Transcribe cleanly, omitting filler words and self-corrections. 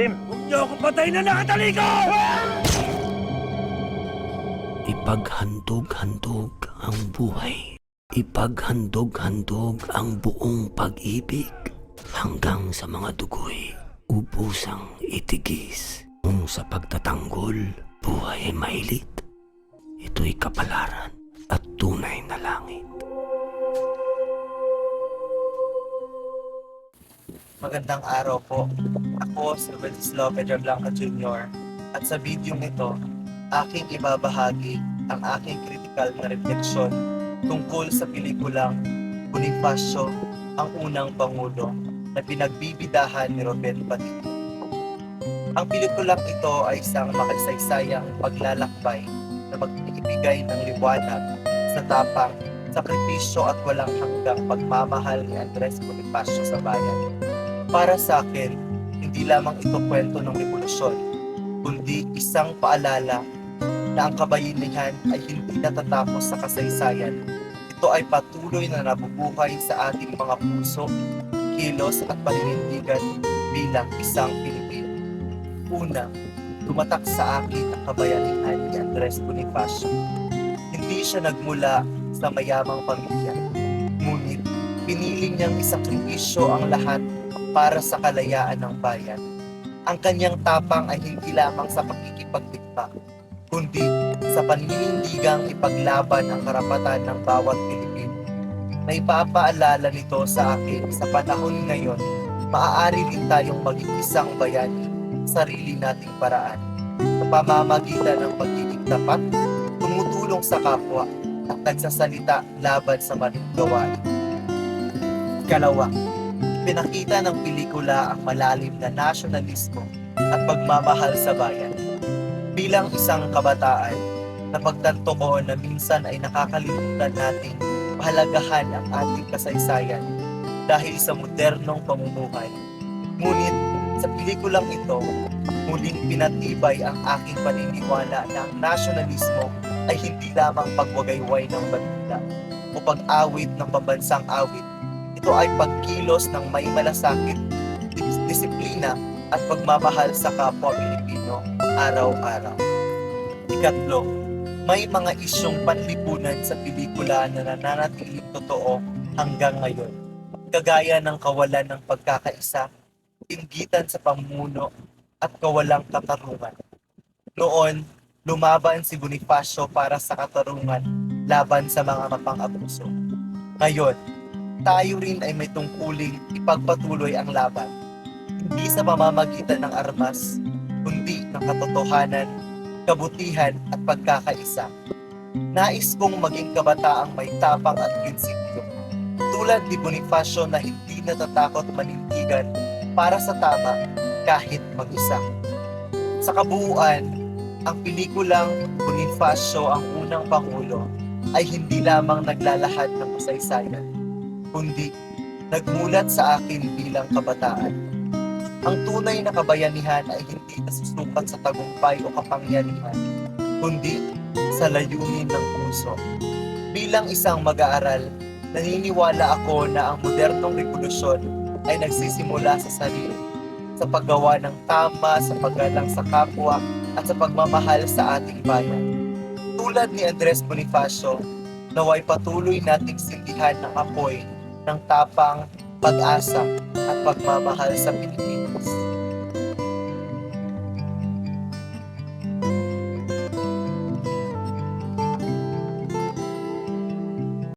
Huwag niyo akong patay na nakatalikod! Ipaghandog-handog ang buhay. Ipaghandog-handog ang buong pag-ibig hanggang sa mga dugo'y ubusang itigis. Kung sa pagtatanggol, buhay ay mailit, ito'y kapalaran at tunay na langit. Magandang araw po. Ako si Wenceslao Pedro Blanca Jr. At sa video ito, aking ibabahagi ang aking critical na refleksyon tungkol sa pelikulang Bonifacio, ang unang Pangulo na pinagbibidahan ni Robert Padilla. Ang pelikulang ito ay isang makasaysayang paglalakbay na magbibigay ng liwanag sa tapang, sakripisyo at walang hanggang pagmamahal ni Andres Bonifacio sa bayan. Para sa akin, hindi lamang ito kwento ng revolusyon, kundi isang paalala na ang kabayanihan ay hindi natatapos sa kasaysayan. Ito ay patuloy na nabubuhay sa ating mga puso, kilos at paninindigan bilang isang Pilipino. Una, tumatak sa akin ang kabayanihan ni Andres Bonifacio. Hindi siya nagmula sa mayamang pamilya, ngunit pinili niyang isakripisyo ang lahat para sa kalayaan ng bayan. Ang kanyang tapang ay hindi lamang sa pakikipagdigma, kundi sa paninindigang ipaglaban ang karapatan ng bawat Pilipino. Naipapaalala nito sa akin sa panahon ngayon, maaari din tayong maging isang bayani sa sarili nating paraan sa pamamagitan ng pagiging tapat, tumutulong sa kapwa at nagsasalita laban sa maling gawain. Ikalawa, pinakita ng pelikula ang malalim na nasyonalismo at pagmamahal sa bayan. Bilang isang kabataan, napagtanto ko na minsan ay nakakalimutan nating pahalagahan ang ating kasaysayan dahil sa modernong pamumuhay. Ngunit sa pelikulang ito, muling pinatibay ang aking paniniwala na ang nasyonalismo ay hindi lamang pagwagayway ng bandila o pag-awit ng pambansang awit. Ito ay pagkilos ng may malasakit, disiplina at pagmamahal sa kapwa Pilipino araw-araw. Ikatlo, may mga isyong panlipunan sa pelikula na nananatiling totoo hanggang ngayon, kagaya ng kawalan ng pagkakaisa, inggitan sa pamumuno at kawalang katarungan. Noon, lumaban si Bonifacio para sa katarungan laban sa mga mapang-abuso. Ngayon, tayo rin ay may tungkuling ipagpatuloy ang laban, hindi sa pamamagitan ng armas, kundi ng katotohanan, kabutihan at pagkakaisa. Nais kong maging kabataang may tapang at prinsipyo, tulad ni Bonifacio na hindi natatakot manindigan para sa tama kahit mag-isa. Sa kabuuan, ang pelikulang Bonifacio, ang unang Pangulo ay hindi lamang naglalahad ng kasaysayan, kundi nagmulat sa akin bilang kabataan. Ang tunay na kabayanihan ay hindi nasusukat sa tagumpay o kapangyarihan, kundi sa layunin ng puso. Bilang isang mag-aaral, naniniwala ako na ang modernong revolusyon ay nagsisimula sa sarili, sa paggawa ng tama, sa paggalang sa kapwa, at sa pagmamahal sa ating bayan. Tulad ni Andres Bonifacio, naway patuloy nating sindihan ng apoy ng tapang, pag-asa at pagmamahal sa Pilipinas.